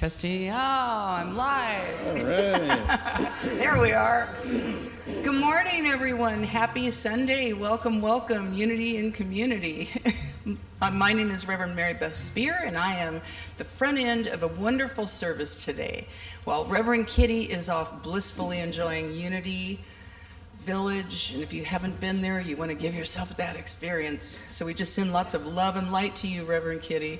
Testing. Oh, I'm live. All right. There we are. Good morning, everyone. Happy Sunday. Welcome, welcome, unity and community. My name is Reverend Mary Beth Spear, and I am the front end of a wonderful service today. While Reverend Kity is off blissfully enjoying Unity Village, and if you haven't been there, you want to give yourself that experience. So we just send lots of love and light to you, Reverend Kity.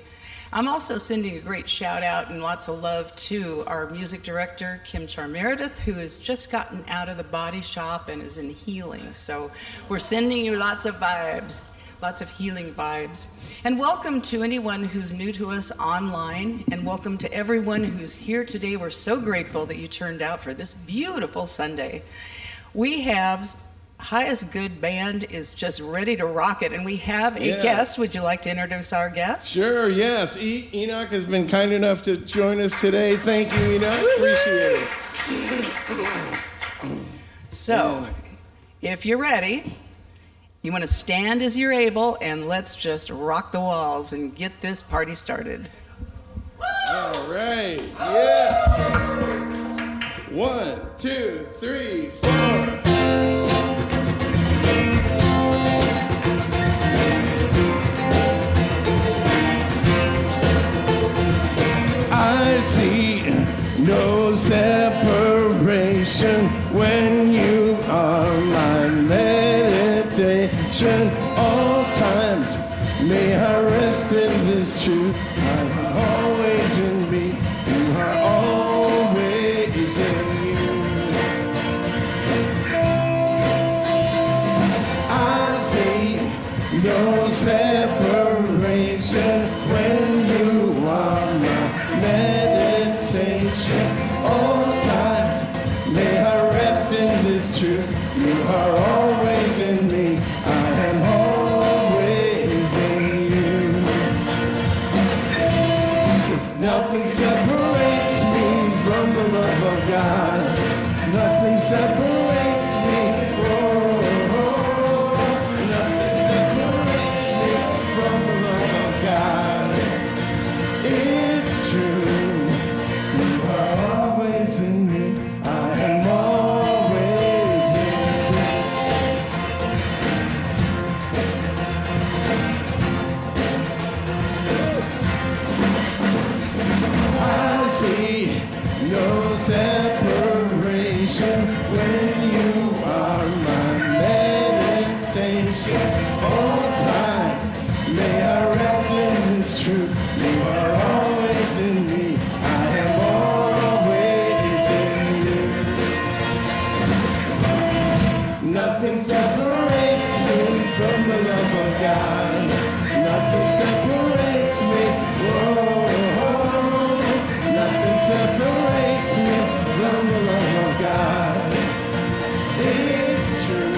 I'm also sending a great shout out and lots of love to our music director, Char Meredith, who has just gotten out of the body shop and is in healing. So we're sending you lots of vibes, lots of healing vibes. And welcome to anyone who's new to us online, and welcome to everyone who's here today. We're so grateful that you turned out for this beautiful Sunday. We have Highest Good Band is just ready to rock it, and we have a guest. Would you like to introduce our guest? Sure, yes. Enoch has been kind enough to join us today. Thank you, Enoch. Appreciate it. So, if you're ready, you want to stand as you're able, and let's just rock the walls and get this party started. All right, yes. 1, 2, 3, 4. I see no separation when you are my meditation. All times may I rest in this truth. I have always been me. You are always in you. I see no separation when you are my meditation. All times may I rest in this truth. You are always in me. I am always in you. Nothing separates me from the love of God. Nothing separates me. Oh, nothing separates me from the love of God. It's true. You are always in me. I am always in you. I see no separation when you are my meditation. All times may I rest in this truth. You are always in me. I am always in you. Nothing separates me from the love of God. Nothing separates me. Whoa. Nothing separates me from the love of God. It's true.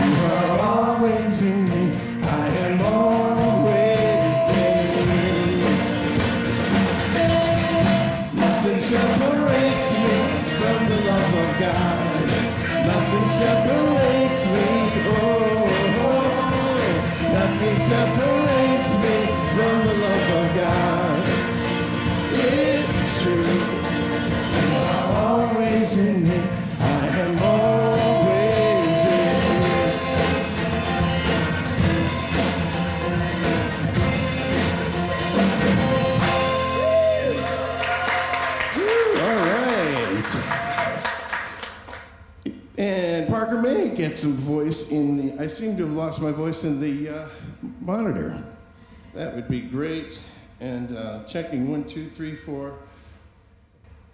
You are always in me. I am always in you. Nothing separates me from the love of God. Nothing separates me. Oh, nothing separates me from the love of God. It's true. You are always in me. I am always in you. All right. And Parker may get some voice in the, I seem to have lost my voice in the monitor. That would be great. And checking 1, 2, 3, 4.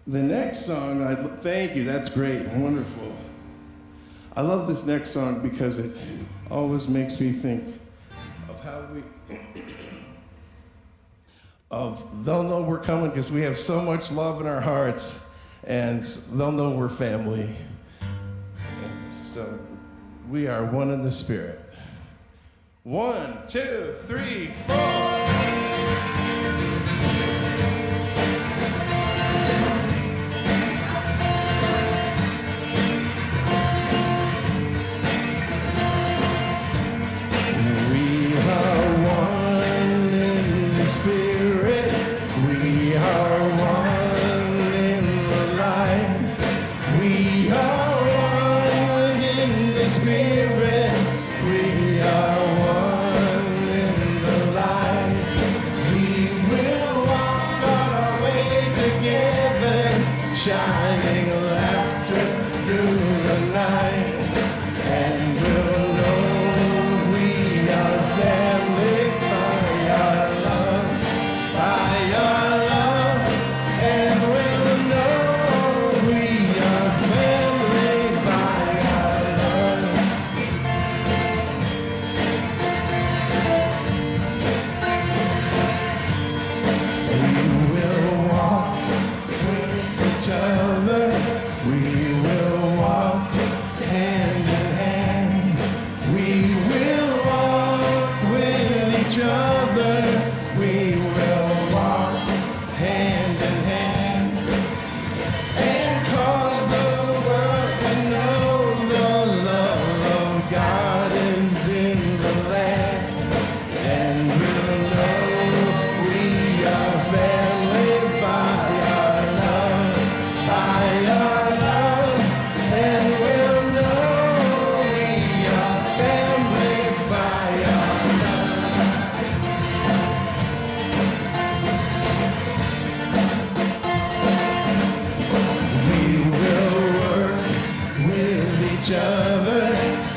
The next song, thank you, that's great, wonderful. I love this next song because it always makes me think of how they'll know we're coming because we have so much love in our hearts, and they'll know we're family. And so we are one in the spirit. 1, 2, 3, 4. Spirit, we are one. Spirit, we are one in the light. We will walk on our way together, shining laughter through the night. And we'll know we are family by our love, by our love. And we'll know we are family by our love. We will walk with each other. We will walk hand in hand. We will walk with each other. We will walk hand in hand. And cause the world to know the love of God is in the land. And we'll know we are family by our love, by our love. And we'll know we are family by our love. We will work with each other.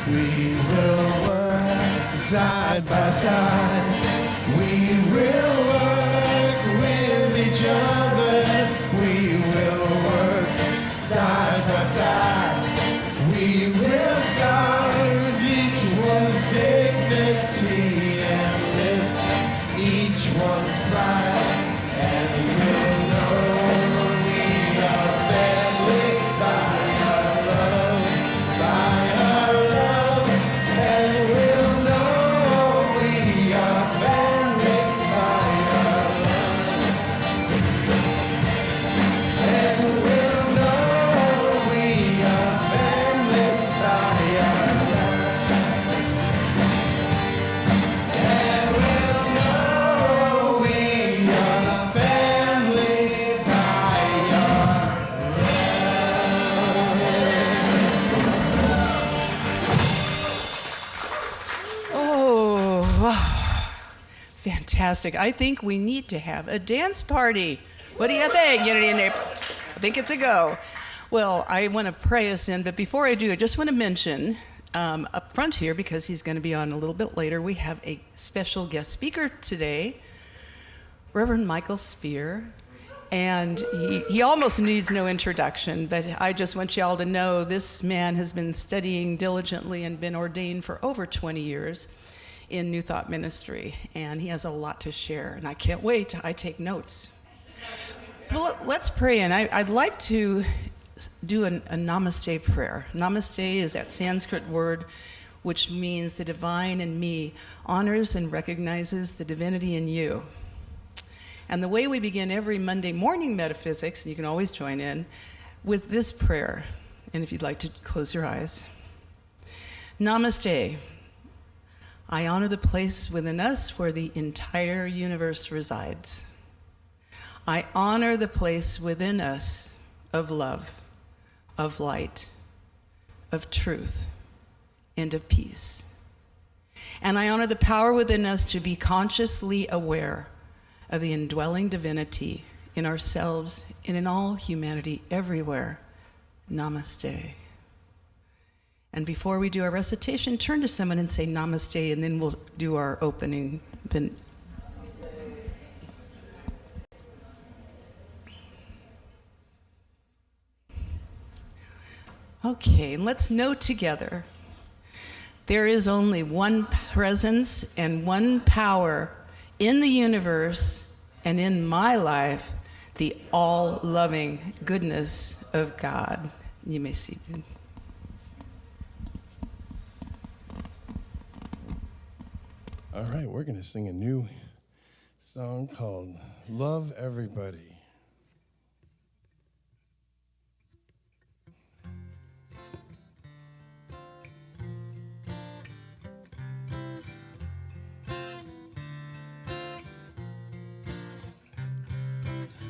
We will work side by side. We will work with each other. We will work side by side. We will guard each one's dignity and lift each one's pride. And we'll know we are family by our love, by our love. And we'll know we are family by our love. And we'll know we are family by our love. And we'll know we are family by our love. Oh, wow. Fantastic. I think we need to have a dance party. What do you think, Unity and Naperville? I think it's a go. Well, I want to pray us in, but before I do, I just want to mention up front here, because he's going to be on a little bit later, we have a special guest speaker today, Reverend Michael Spear. And he almost needs no introduction, but I just want y'all to know this man has been studying diligently and been ordained for over 20 years in New Thought Ministry, and he has a lot to share, and I can't wait. I take notes. Well, let's pray, and I'd like to do a namaste prayer. Namaste is that Sanskrit word which means the divine in me honors and recognizes the divinity in you. And the way we begin every Monday morning metaphysics, and you can always join in, with this prayer. And if you'd like to close your eyes. Namaste. I honor the place within us where the entire universe resides. I honor the place within us of love, of light, of truth, and of peace. And I honor the power within us to be consciously aware of the indwelling divinity in ourselves and in all humanity everywhere. Namaste. And before we do our recitation, turn to someone and say namaste, and then we'll do our opening. Okay, and let's note together, there is only one presence and one power in the universe and in my life, the all-loving goodness of God. You may see. All right, we're going to sing a new song called Love Everybody.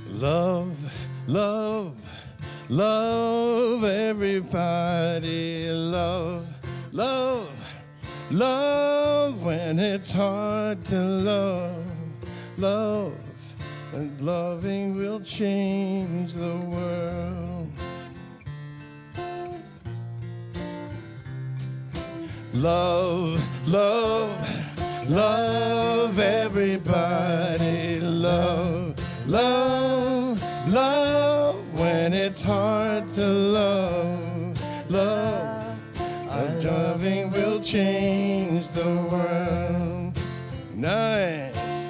Love, love, love everybody. Love, love, love when it's hard to love, love, and loving will change the world. Love, love, love everybody. Love, love, love when it's hard to love, love. Our loving will change the world. Nice.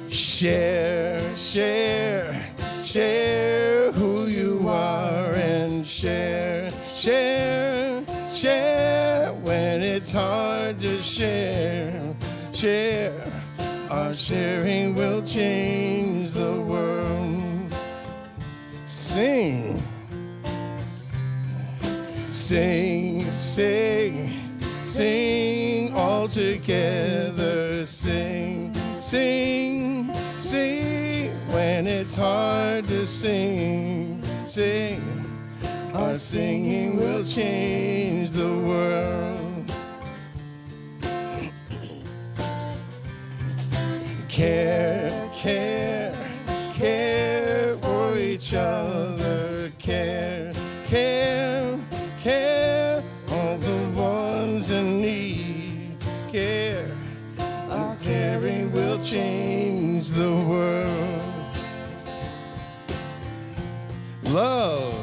Share, share, share who you are and share, share, share when it's hard to share, share. Our sharing will change the world. Sing, sing, sing, sing all together. Sing, sing, sing when it's hard to sing, sing. Our singing will change the world. Care, care, care for each other. Care, care, care, all the ones in need. Care, our caring will change the world. Love,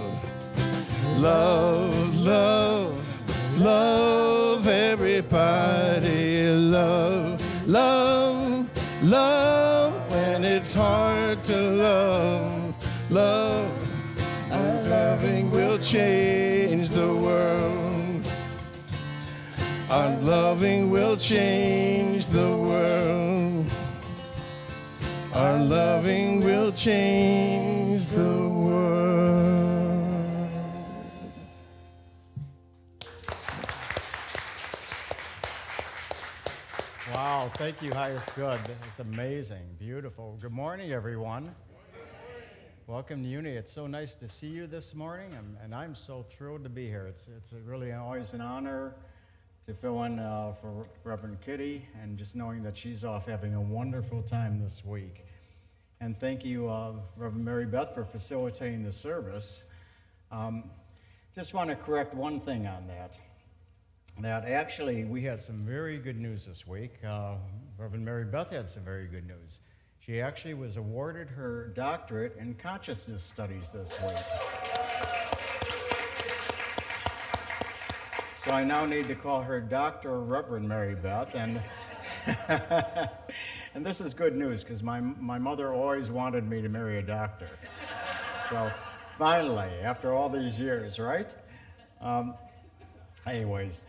love, love, love everybody. Love, love, love when it's hard to love, love. Our loving will change the world. Our loving will change the world. Our loving will change the world. Wow, thank you, Highest Good. It's amazing, beautiful. Good morning, everyone. Welcome to Unity. It's so nice to see you this morning, and I'm so thrilled to be here. It's really always an honor to fill in for Reverend Kity, and just knowing that she's off having a wonderful time this week. And thank you, Reverend Mary Beth, for facilitating the service. Just want to correct one thing on that. That actually we had some very good news this week. Reverend Mary Beth had some very good news. She actually was awarded her doctorate in consciousness studies this week. So I now need to call her Dr. Reverend Mary Beth, and and this is good news because my mother always wanted me to marry a doctor. So finally, after all these years, right? Anyways,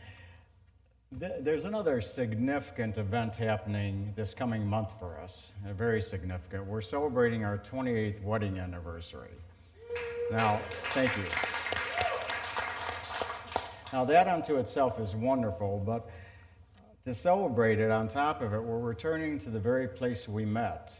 there's another significant event happening this coming month for us, very significant. We're celebrating our 28th wedding anniversary. Now, thank you. Now, that unto itself is wonderful, but to celebrate it, on top of it, we're returning to the very place we met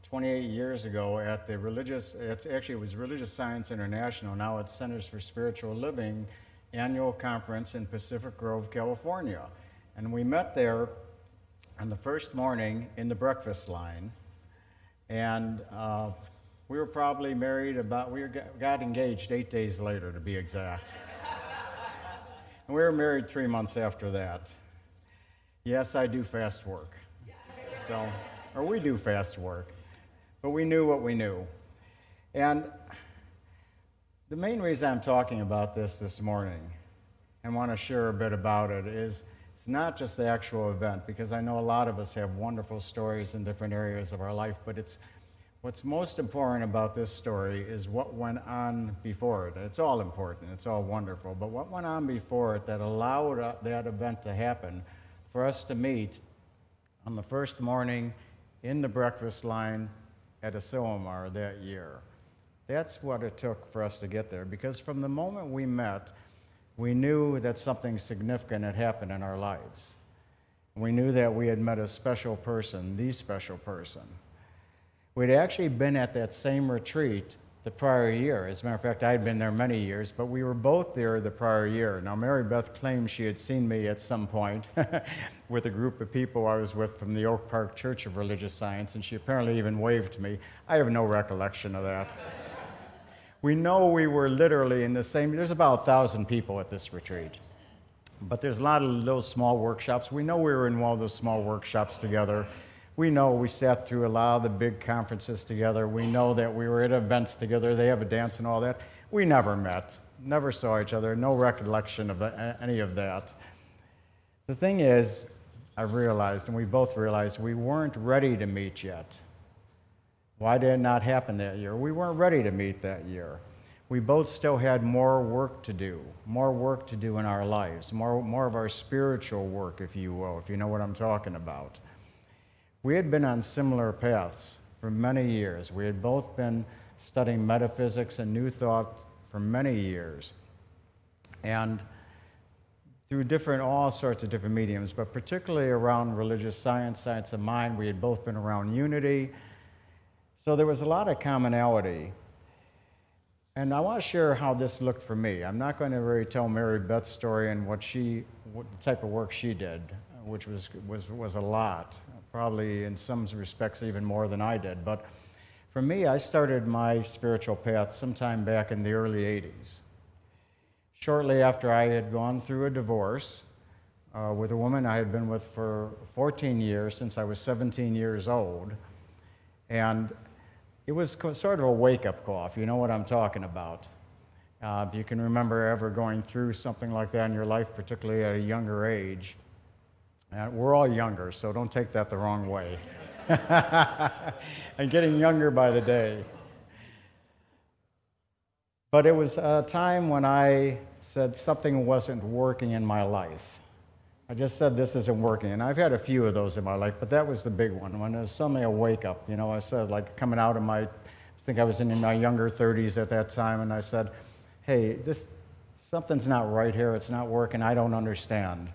28 years ago at the it was Religious Science International, now it's Centers for Spiritual Living annual conference in Pacific Grove, California. And we met there on the first morning in the breakfast line, and we were probably married got engaged 8 days later, to be exact. And we were married 3 months after that. Yes, I do fast work. Or we do fast work. But we knew what we knew. And the main reason I'm talking about this morning and want to share a bit about it is it's not just the actual event, because I know a lot of us have wonderful stories in different areas of our life, but what's most important about this story is what went on before it. It's all important, it's all wonderful, but what went on before it that allowed that event to happen for us to meet on the first morning in the breakfast line at Asilomar that year. That's what it took for us to get there, because from the moment we met, we knew that something significant had happened in our lives. We knew that we had met a special person, the special person. We'd actually been at that same retreat the prior year. As a matter of fact, I had been there many years, but we were both there the prior year. Now, Mary Beth claimed she had seen me at some point with a group of people I was with from the Oak Park Church of Religious Science, and she apparently even waved to me. I have no recollection of that. We know we were literally in the same, there's about 1,000 people at this retreat, but there's a lot of those small workshops. We know we were in one of those small workshops together. We know we sat through a lot of the big conferences together. We know that we were at events together. They have a dance and all that. We never met, never saw each other, no recollection of any of that. The thing is, I've realized, and we both realized, we weren't ready to meet yet. Why did it not happen that year? We weren't ready to meet that year. We both still had more work to do in our lives, more of our spiritual work, if you will, if you know what I'm talking about. We had been on similar paths for many years. We had both been studying metaphysics and New Thought for many years. And through all sorts of different mediums, but particularly around religious science, science of mind, we had both been around unity. So there was a lot of commonality. And I want to share how this looked for me. I'm not going to really tell Mary Beth's story and what the type of work she did, which was a lot. Probably in some respects even more than I did. But for me, I started my spiritual path sometime back in the early 80s. Shortly after I had gone through a divorce with a woman I had been with for 14 years, since I was 17 years old. And it was sort of a wake-up call, if you know what I'm talking about. If you can remember ever going through something like that in your life, particularly at a younger age. We're all younger, so don't take that the wrong way. And getting younger by the day. But it was a time when I said something wasn't working in my life. I just said this isn't working. And I've had a few of those in my life, but that was the big one. When it was suddenly a wake-up, I said, like coming out of I think I was in my younger 30s at that time, and I said, hey, something's not right here. It's not working. I don't understand.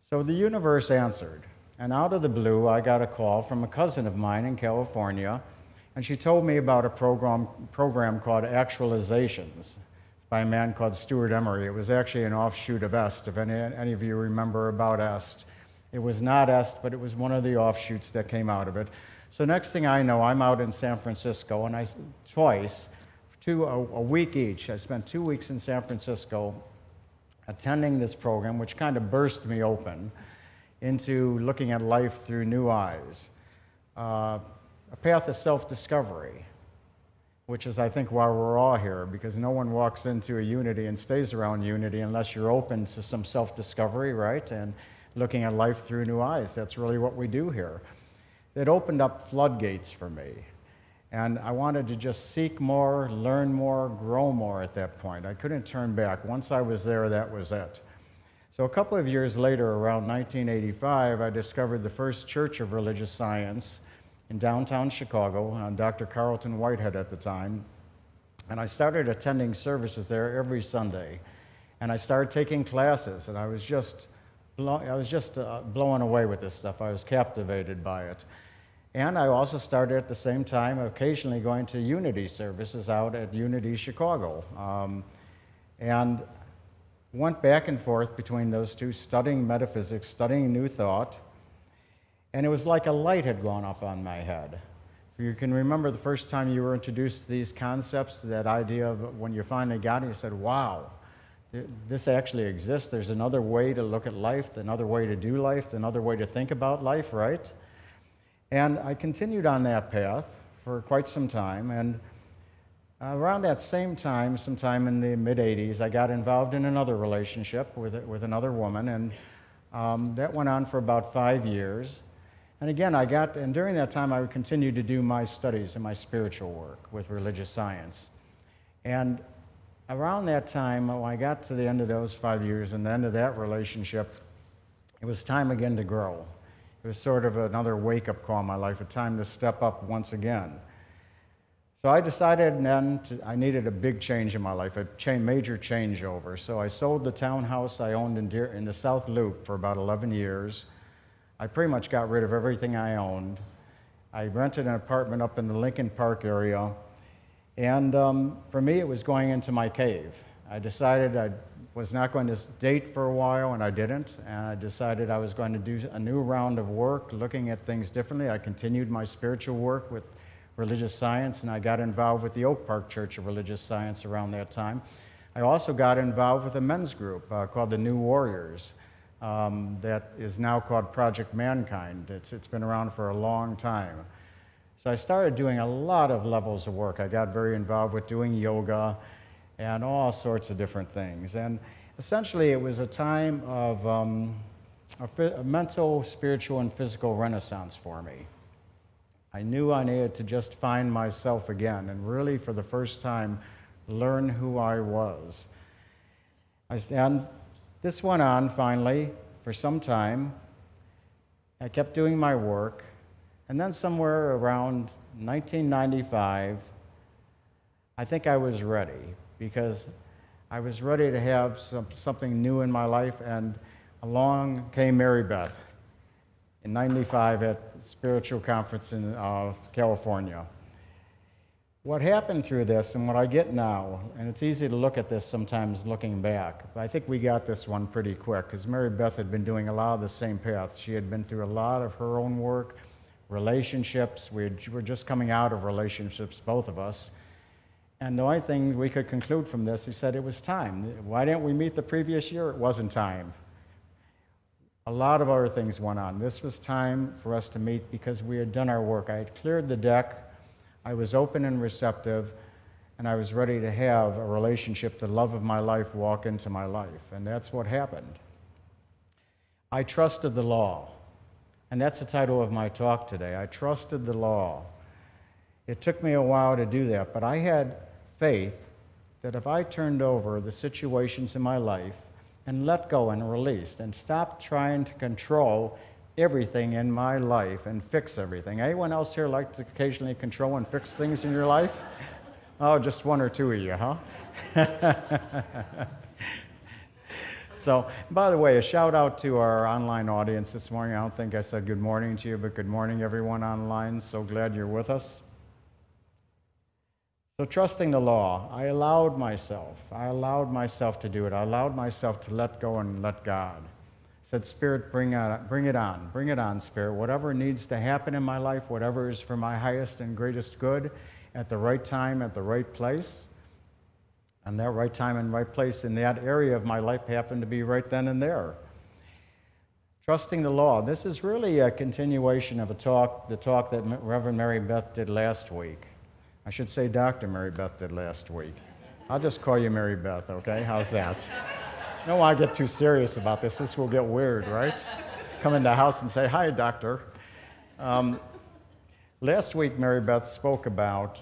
So the universe answered, and out of the blue, I got a call from a cousin of mine in California, and she told me about a program called Actualizations by a man called Stuart Emery. It was actually an offshoot of EST, if any of you remember about EST. It was not EST, but it was one of the offshoots that came out of it. So next thing I know, I'm out in San Francisco, and twice, a week each. I spent 2 weeks in San Francisco attending this program, which kind of burst me open into looking at life through new eyes. A path of self-discovery, which is, I think, why we're all here, because no one walks into a unity and stays around unity unless you're open to some self-discovery, right? And looking at life through new eyes. That's really what we do here. It opened up floodgates for me. And I wanted to just seek more, learn more, grow more at that point. I couldn't turn back. Once I was there, that was it. So a couple of years later, around 1985, I discovered the first Church of Religious Science in downtown Chicago, Dr. Carlton Whitehead at the time. And I started attending services there every Sunday. And I started taking classes, and I was just blown away with this stuff. I was captivated by it. And I also started at the same time occasionally going to Unity services out at Unity Chicago. And went back and forth between those two, studying metaphysics, studying New Thought. And it was like a light had gone off on my head. If you can remember the first time you were introduced to these concepts, that idea of when you finally got it, you said, wow, this actually exists. There's another way to look at life, another way to do life, another way to think about life, right? And I continued on that path for quite some time, and around that same time, sometime in the mid-'80s, I got involved in another relationship with another woman, and that went on for about 5 years. And again, and during that time, I would continue to do my studies and my spiritual work with religious science. And around that time, when I got to the end of those 5 years and the end of that relationship, it was time again to grow. It was sort of another wake-up call in my life, a time to step up once again. So I decided then I needed a big change in my life, a major changeover. So I sold the townhouse I owned in the South Loop for about 11 years. I pretty much got rid of everything I owned. I rented an apartment up in the Lincoln Park area, And for me, it was going into my cave. I decided I was not going to date for a while, and I didn't. And I decided I was going to do a new round of work, looking at things differently. I continued my spiritual work with religious science, and I got involved with the Oak Park Church of Religious Science around that time. I also got involved with a men's group called the New Warriors that is now called Project Mankind. It's been around for a long time. So I started doing a lot of levels of work. I got very involved with doing yoga and all sorts of different things. And essentially, it was a time of a mental, spiritual, and physical renaissance for me. I knew I needed to just find myself again and really, for the first time, learn who I was. And this went on, finally, for some time. I kept doing my work. And then somewhere around 1995, I think I was ready, because I was ready to have something new in my life, and along came Mary Beth in 95 at the Spiritual Conference in California. What happened through this, and what I get now, and it's easy to look at this sometimes looking back, but I think we got this one pretty quick, because Mary Beth had been doing a lot of the same paths. She had been through a lot of her own work, relationships. We were just coming out of relationships, both of us. And the only thing we could conclude from this, he said it was time. Why didn't we meet the previous year? It wasn't time. A lot of other things went on. This was time for us to meet because we had done our work. I had cleared the deck. I was open and receptive, and I was ready to have a relationship, the love of my life, walk into my life. And that's what happened. I trusted the law. And that's the title of my talk today. I trusted the law. It took me a while to do that, but I had faith that if I turned over the situations in my life and let go and released and stopped trying to control everything in my life and fix everything. Anyone else here like to occasionally control and fix things in your life? Oh, just one or two of you, huh? So, by the way, a shout out to our online audience this morning. I don't think I said good morning to you, but good morning, everyone online. So glad you're with us. So, trusting the law, I allowed myself to do it. I allowed myself to let go and let God. I said, Spirit, bring it on, Spirit. Whatever needs to happen in my life, whatever is for my highest and greatest good, at the right time, at the right place. And that right time and right place in that area of my life happened to be right then and there. Trusting the law. This is really a continuation of the talk that Reverend Mary Beth did last week. I should say Dr. Mary Beth did last week. I'll just call you Mary Beth, okay? How's that? I don't want to get too serious about this. This will get weird, right? Come in the house and say, hi, doctor. Last week, Mary Beth spoke about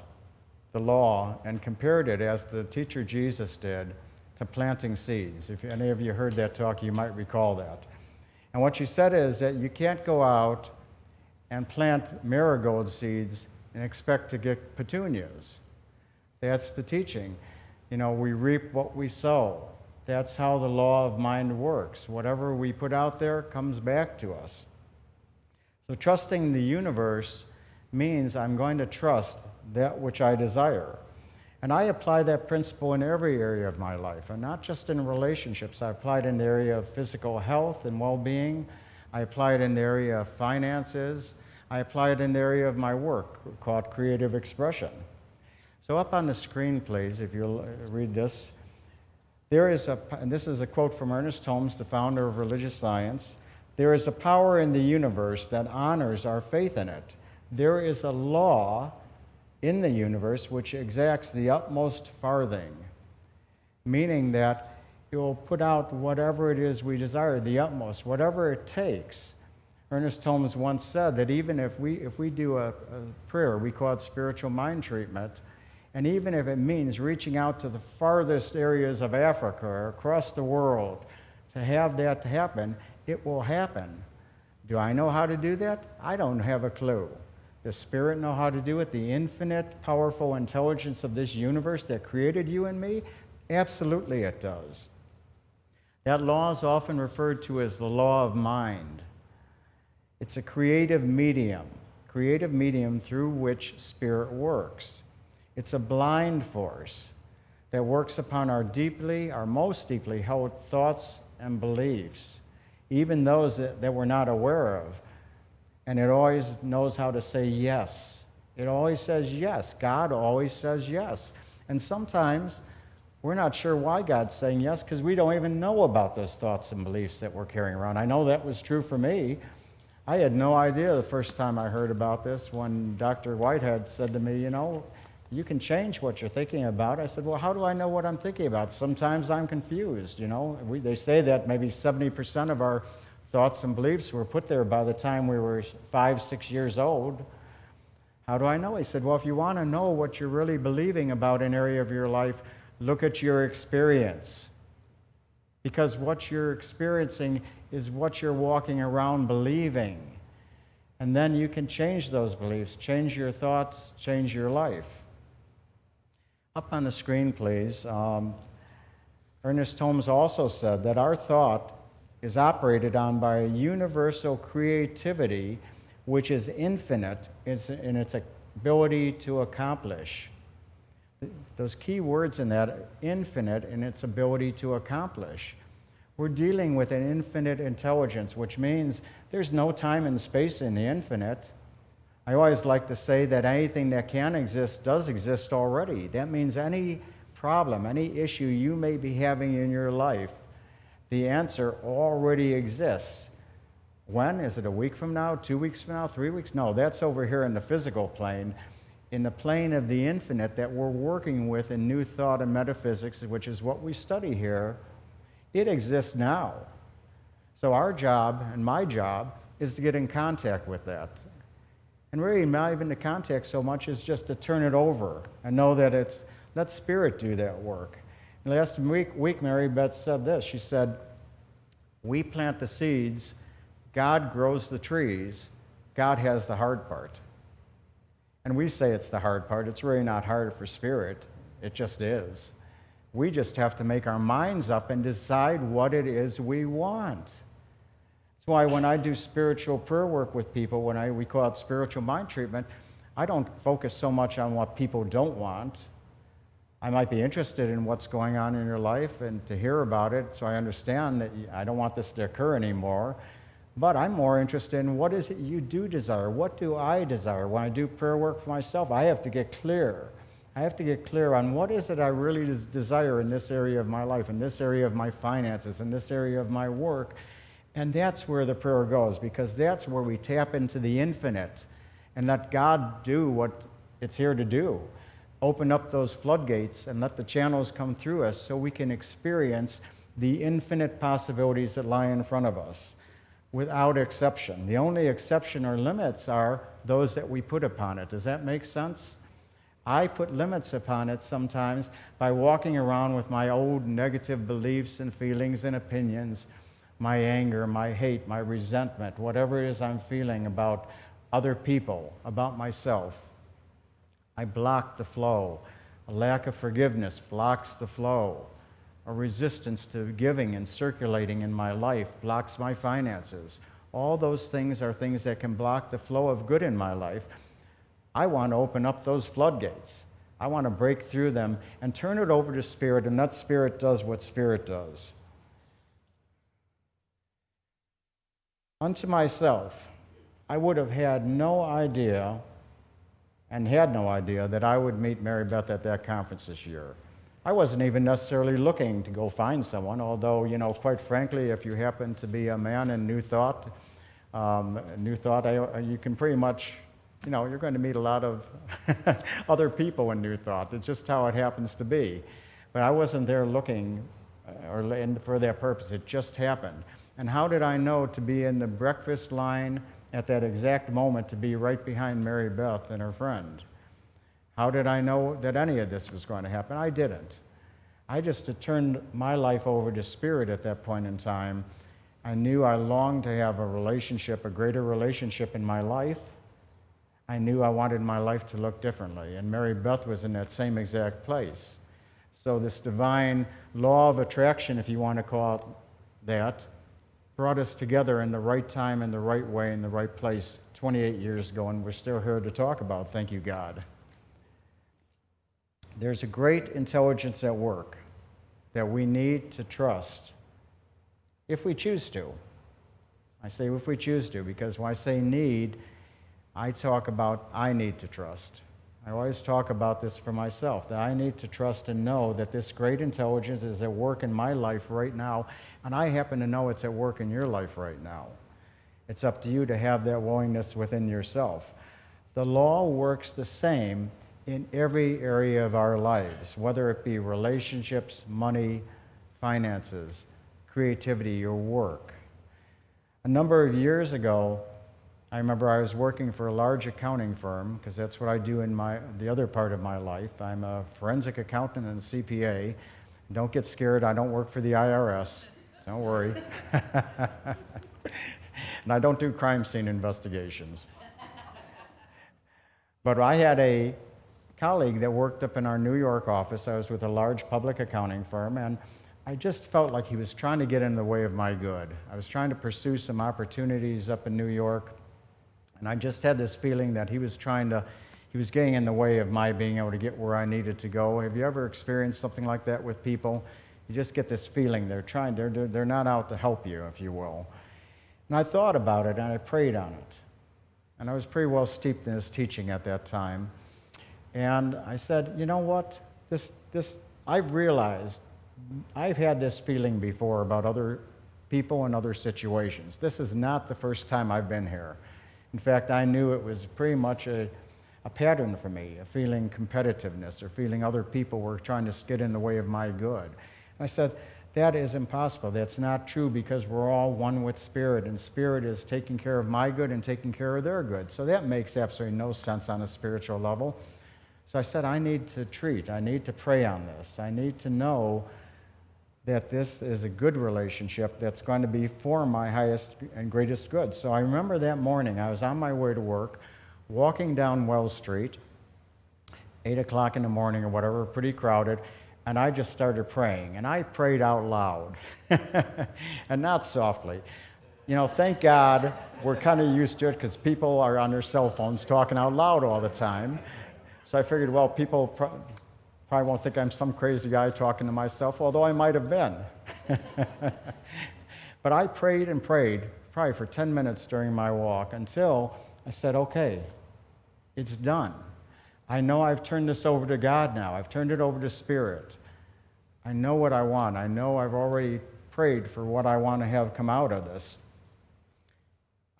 the law and compared it, as the teacher Jesus did, to planting seeds. If any of you heard that talk, you might recall that. And what she said is that you can't go out and plant marigold seeds and expect to get petunias. That's the teaching. You know, we reap what we sow. That's how the law of mind works. Whatever we put out there comes back to us. So trusting the universe means I'm going to trust that which I desire. And I apply that principle in every area of my life, and not just in relationships. I apply it in the area of physical health and well-being. I apply it in the area of finances. I apply it in the area of my work, called creative expression. So up on the screen, please, if you'll read this. And this is a quote from Ernest Holmes, the founder of religious science. There is a power in the universe that honors our faith in it. There is a law in the universe which exacts the utmost farthing, meaning that it will put out whatever it is we desire, the utmost, whatever it takes. Ernest Holmes once said that even if we do a prayer, we call it spiritual mind treatment, and even if it means reaching out to the farthest areas of Africa or across the world to have that happen, it will happen. Do I know how to do that? I don't have a clue. Does Spirit know how to do it? The infinite, powerful intelligence of this universe that created you and me? Absolutely it does. That law is often referred to as the law of mind. It's a creative medium through which Spirit works. It's a blind force that works upon our most deeply held thoughts and beliefs, even those that we're not aware of. And it always knows how to say yes. It always says yes. God always says yes. And sometimes we're not sure why God's saying yes because we don't even know about those thoughts and beliefs that we're carrying around. I know that was true for me. I had no idea the first time I heard about this when Dr. Whitehead said to me, you can change what you're thinking about. I said, well, how do I know what I'm thinking about? Sometimes I'm confused, They say that maybe 70% of our thoughts and beliefs were put there by the time we were 5, 6 years old. How do I know? He said, well, if you want to know what you're really believing about an area of your life, look at your experience. Because what you're experiencing is what you're walking around believing. And then you can change those beliefs, change your thoughts, change your life. Up on the screen, please. Ernest Holmes also said that our thought is operated on by a universal creativity which is infinite in its ability to accomplish. Those key words in that, infinite in its ability to accomplish. We're dealing with an infinite intelligence, which means there's no time and space in the infinite. I always like to say that anything that can exist does exist already. That means any problem, any issue you may be having in your life, the answer already exists. When? Is it a week from now, 2 weeks from now, 3 weeks? No, that's over here in the physical plane. In the plane of the infinite that we're working with in New Thought and Metaphysics, which is what we study here, it exists now. So our job, and my job, is to get in contact with that. And really not even to contact so much as just to turn it over and know that let Spirit do that work. And last week, Mary Beth said this. She said, we plant the seeds, God grows the trees, God has the hard part. And we say it's the hard part. It's really not hard for Spirit. It just is. We just have to make our minds up and decide what it is we want. That's why when I do spiritual prayer work with people, we call it spiritual mind treatment, I don't focus so much on what people don't want. I might be interested in what's going on in your life and to hear about it, so I understand that I don't want this to occur anymore. But I'm more interested in what is it you do desire? What do I desire? When I do prayer work for myself, I have to get clear. I have to get clear on what is it I really desire in this area of my life, in this area of my finances, in this area of my work. And that's where the prayer goes, because that's where we tap into the infinite and let God do what it's here to do. Open up those floodgates and let the channels come through us so we can experience the infinite possibilities that lie in front of us without exception. The only exception or limits are those that we put upon it. Does that make sense? I put limits upon it sometimes by walking around with my old negative beliefs and feelings and opinions, my anger, my hate, my resentment, whatever it is I'm feeling about other people, about myself. I block the flow. A lack of forgiveness blocks the flow. A resistance to giving and circulating in my life blocks my finances. All those things are things that can block the flow of good in my life. I want to open up those floodgates. I want to break through them and turn it over to Spirit, and let Spirit does what Spirit does. Unto myself, I would have had no idea that I would meet Mary Beth at that conference this year. I wasn't even necessarily looking to go find someone, although, quite frankly, if you happen to be a man in New Thought, you can pretty much, you're going to meet a lot of other people in New Thought. It's just how it happens to be. But I wasn't there looking for that purpose. It just happened. And how did I know to be in the breakfast line at that exact moment to be right behind Mary Beth and her friend? How did I know that any of this was going to happen? I didn't. I just had turned my life over to Spirit at that point in time. I knew I longed to have a greater relationship in my life. I knew I wanted my life to look differently, and Mary Beth was in that same exact place. So this divine law of attraction, if you want to call it that, brought us together in the right time, in the right way, in the right place 28 years ago, and we're still here to talk about. Thank you, God. There's a great intelligence at work that we need to trust if we choose to. I say if we choose to, because when I say need, I talk about I need to trust. I always talk about this for myself, that I need to trust and know that this great intelligence is at work in my life right now, and I happen to know it's at work in your life right now. It's up to you to have that willingness within yourself. The law works the same in every area of our lives, whether it be relationships, money, finances, creativity, or work. A number of years ago, I remember I was working for a large accounting firm, because that's what I do in the other part of my life. I'm a forensic accountant and a CPA. Don't get scared, I don't work for the IRS. Don't worry. And I don't do crime scene investigations. But I had a colleague that worked up in our New York office. I was with a large public accounting firm, and I just felt like he was trying to get in the way of my good. I was trying to pursue some opportunities up in New York, and I just had this feeling that he was getting in the way of my being able to get where I needed to go. Have you ever experienced something like that with people? You just get this feeling they're not out to help you, if you will. And I thought about it, and I prayed on it. And I was pretty well steeped in his teaching at that time. And I said, you know what? I've realized I've had this feeling before about other people and other situations. This is not the first time I've been here. In fact, I knew it was pretty much a pattern for me, a feeling competitiveness or feeling other people were trying to get in the way of my good. And I said, that is impossible. That's not true, because we're all one with Spirit, and Spirit is taking care of my good and taking care of their good. So that makes absolutely no sense on a spiritual level. So I said, I need to pray on this. I need to know that this is a good relationship that's going to be for my highest and greatest good. So I remember that morning, I was on my way to work, walking down Wells Street, 8 o'clock in the morning or whatever, pretty crowded, and I just started praying. And I prayed out loud, and not softly. You know, thank God we're kind of used to it, because people are on their cell phones talking out loud all the time. So I figured, well, people probably won't think I'm some crazy guy talking to myself, although I might have been. But I prayed and prayed, probably for 10 minutes during my walk, until I said, okay, it's done. I know I've turned this over to God now. I've turned it over to Spirit. I know what I want. I know I've already prayed for what I want to have come out of this.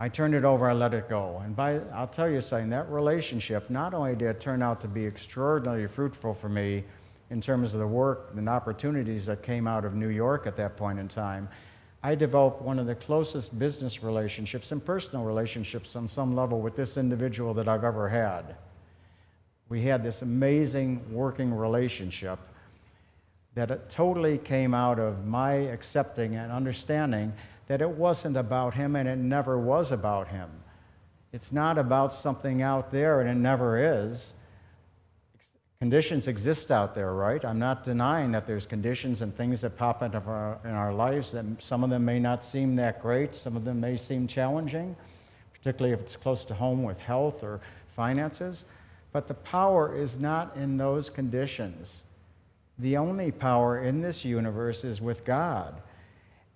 I turned it over, I let it go. And I'll tell you something, that relationship, not only did it turn out to be extraordinarily fruitful for me in terms of the work and opportunities that came out of New York at that point in time, I developed one of the closest business relationships and personal relationships on some level with this individual that I've ever had. We had this amazing working relationship that it totally came out of my accepting and understanding that it wasn't about him, and it never was about him. It's not about something out there, and it never is. Conditions exist out there, right? I'm not denying that there's conditions and things that pop into in our lives that some of them may not seem that great, some of them may seem challenging, particularly if it's close to home with health or finances. But the power is not in those conditions. The only power in this universe is with God.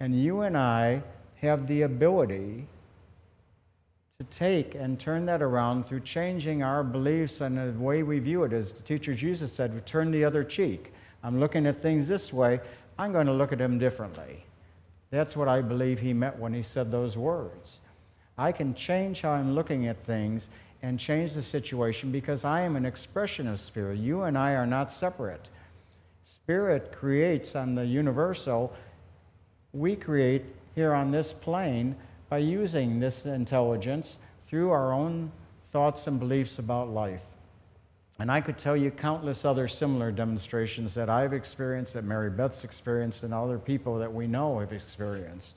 And you and I have the ability to take and turn that around through changing our beliefs and the way we view it. As the teacher Jesus said, we turn the other cheek. I'm looking at things this way, I'm going to look at them differently. That's what I believe he meant when he said those words. I can change how I'm looking at things and change the situation because I am an expression of Spirit. You and I are not separate. Spirit creates on the universal. We create here on this plane by using this intelligence through our own thoughts and beliefs about life. And I could tell you countless other similar demonstrations that I've experienced, that Mary Beth's experienced, and other people that we know have experienced.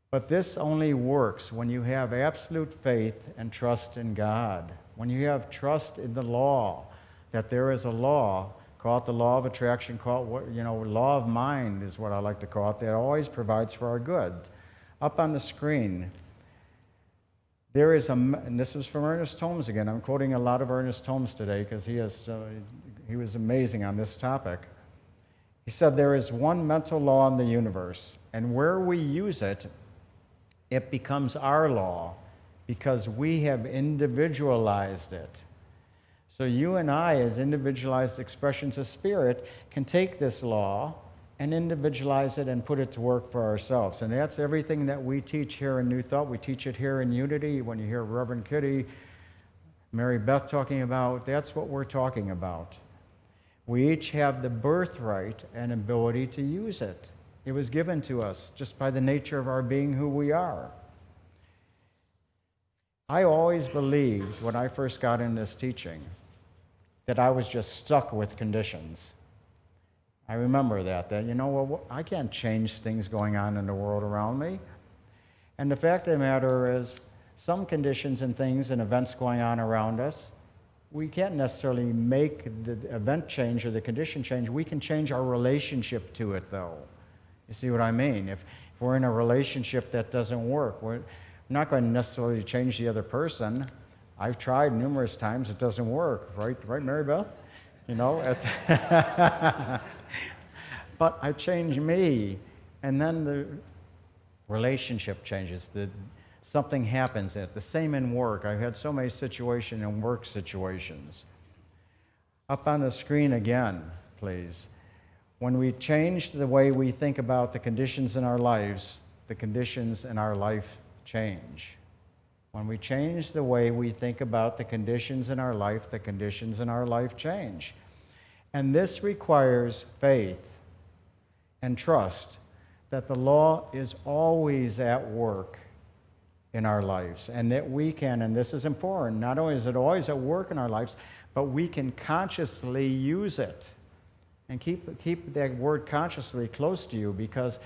But this only works when you have absolute faith and trust in God. When you have trust in the law, that there is a law, call it the law of attraction, call it, law of mind is what I like to call it, that always provides for our good. Up on the screen, there is and this is from Ernest Holmes again. I'm quoting a lot of Ernest Holmes today because he has he was amazing on this topic. He said, there is one mental law in the universe, and where we use it, it becomes our law because we have individualized it. So you and I, as individualized expressions of spirit, can take this law and individualize it and put it to work for ourselves. And that's everything that we teach here in New Thought. We teach it here in Unity. When you hear Reverend Kity, Mary Beth talking about, that's what we're talking about. We each have the birthright and ability to use it. It was given to us just by the nature of our being who we are. I always believed when I first got in this teaching that I was just stuck with conditions. I remember that you know, well, I can't change things going on in the world around me. And the fact of the matter is, some conditions and things and events going on around us, we can't necessarily make the event change or the condition change. We can change our relationship to it, though. You see what I mean? If we're in a relationship that doesn't work, we're not going to necessarily change the other person. I've tried numerous times. It doesn't work, right? Right, Mary Beth? You know? But I change me, and then the relationship changes. Something happens. The same in work. I've had so many situations in work situations. Up on the screen again, please. When we change the way we think about the conditions in our lives, the conditions in our life change. When we change the way we think about the conditions in our life, the conditions in our life change. And this requires faith and trust that the law is always at work in our lives, and that we can, and this is important, not only is it always at work in our lives, but we can consciously use it. And keep that word consciously close to you, because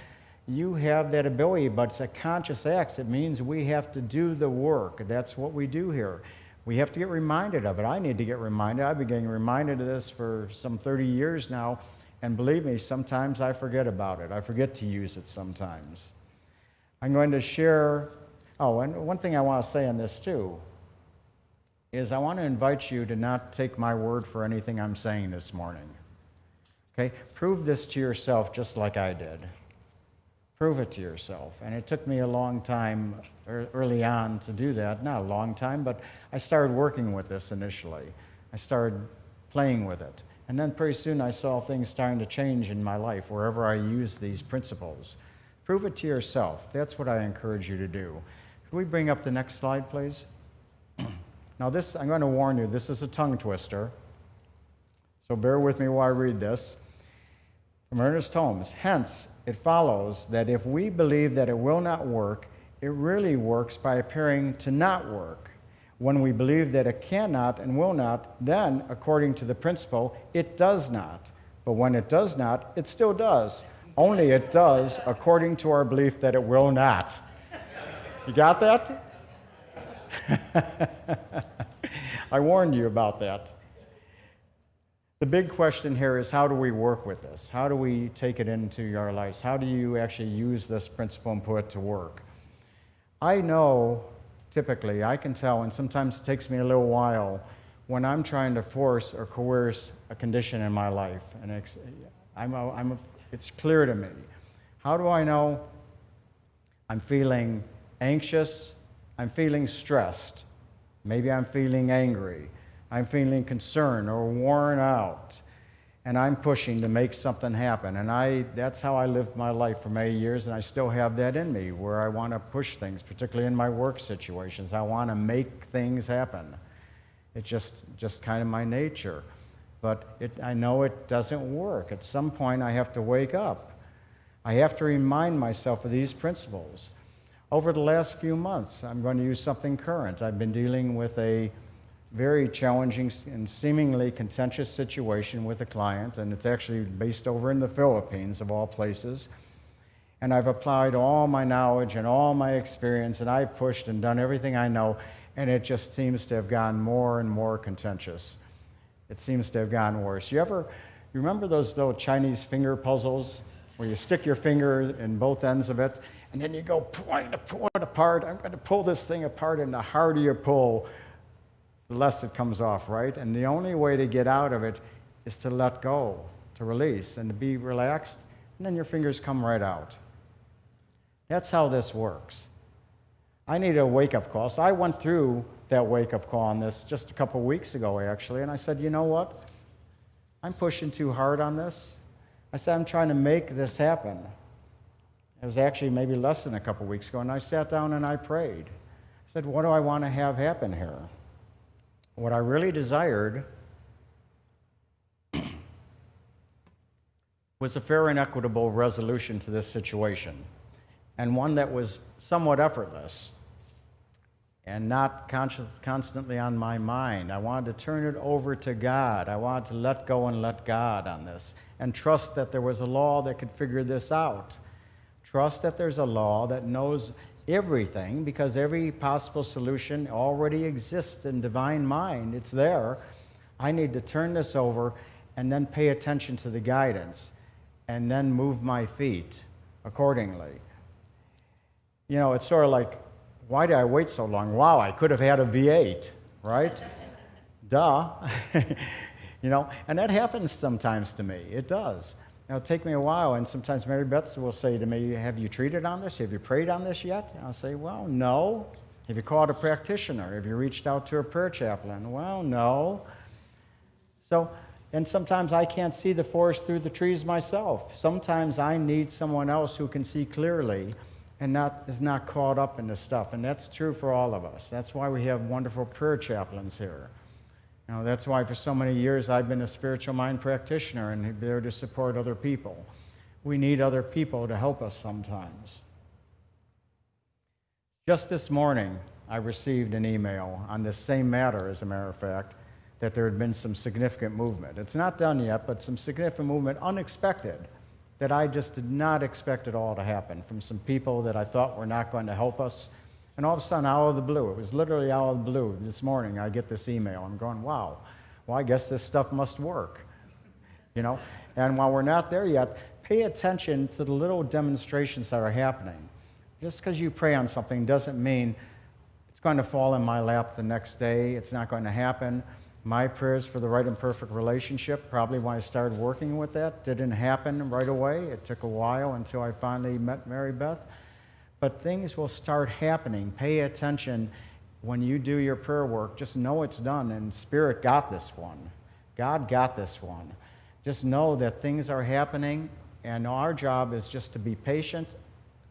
you have that ability, but it's a conscious act. It means we have to do the work. That's what we do here. We have to get reminded of it. I need to get reminded. I've been getting reminded of this for some 30 years now, and believe me, sometimes I forget about it. I forget to use it sometimes. I'm going to share, and one thing I want to say on this too, is I want to invite you to not take my word for anything I'm saying this morning. Okay? Prove this to yourself just like I did. Prove it to yourself. And it took me a long time early on to do that. Not a long time, but I started working with this initially. I started playing with it. And then pretty soon I saw things starting to change in my life wherever I use these principles. Prove it to yourself. That's what I encourage you to do. Could we bring up the next slide, please? Now this, I'm going to warn you, this is a tongue twister. So bear with me while I read this. From Ernest Holmes, hence, it follows that if we believe that it will not work, it really works by appearing to not work. When we believe that it cannot and will not, then, according to the principle, it does not. But when it does not, it still does. Only it does according to our belief that it will not. You got that? I warned you about that. The big question here is, how do we work with this? How do we take it into our lives? How do you actually use this principle and put it to work? I know, typically, I can tell, and sometimes it takes me a little while, when I'm trying to force or coerce a condition in my life. And it's clear to me. How do I know? I'm feeling anxious. I'm feeling stressed. Maybe I'm feeling angry. I'm feeling concerned or worn out, and I'm pushing to make something happen. And that's how I lived my life for many years, and I still have that in me, where I want to push things, particularly in my work situations. I want to make things happen. It's just kind of my nature. But I know it doesn't work. At some point, I have to wake up. I have to remind myself of these principles. Over the last few months, I'm going to use something current. I've been dealing with a very challenging and seemingly contentious situation with a client, and it's actually based over in the Philippines, of all places. And I've applied all my knowledge and all my experience, and I've pushed and done everything I know, and it just seems to have gotten more and more contentious. It seems to have gotten worse. You remember those little Chinese finger puzzles where you stick your finger in both ends of it, and then you go pull it apart. I'm going to pull this thing apart, and the harder you pull, the less it comes off, right? And the only way to get out of it is to let go, to release, and to be relaxed, and then your fingers come right out. That's how this works. I needed a wake-up call, so I went through that wake-up call on this just a couple weeks ago, actually, and I said, you know what? I'm pushing too hard on this. I said, I'm trying to make this happen. It was actually maybe less than a couple weeks ago, and I sat down and I prayed. I said, what do I want to have happen here? What I really desired was a fair and equitable resolution to this situation, and one that was somewhat effortless and not constantly on my mind. I wanted to turn it over to God. I wanted to let go and let God on this and trust that there was a law that could figure this out. Trust that there's a law that knows everything, because every possible solution already exists in divine mind. It's there. I need to turn this over and then pay attention to the guidance and then move my feet accordingly. You know, it's sort of like, why did I wait so long? Wow, I could have had a V8, right? Duh. You know, and that happens sometimes to me. It does. It'll take me a while, and sometimes Mary Beth will say to me, have you treated on this? Have you prayed on this yet? And I'll say, well, no. Have you called a practitioner? Have you reached out to a prayer chaplain? Well, no. So, and sometimes I can't see the forest through the trees myself. Sometimes I need someone else who can see clearly and is not caught up in this stuff. And that's true for all of us. That's why we have wonderful prayer chaplains here. You know, that's why for so many years I've been a spiritual mind practitioner and there to support other people. We need other people to help us sometimes. Just this morning, I received an email on this same matter, as a matter of fact, that there had been some significant movement. It's not done yet, but some significant movement, unexpected, that I just did not expect it all to happen from some people that I thought were not going to help us. And all of a sudden, out of the blue, it was literally out of the blue, this morning, I get this email. I'm going, wow, well, I guess this stuff must work, you know? And while we're not there yet, pay attention to the little demonstrations that are happening. Just because you pray on something doesn't mean it's going to fall in my lap the next day. It's not going to happen. My prayers for the right and perfect relationship, probably when I started working with that, didn't happen right away. It took a while until I finally met Mary Beth. But things will start happening. Pay attention when you do your prayer work. Just know it's done, and Spirit got this one. God got this one. Just know that things are happening, and our job is just to be patient,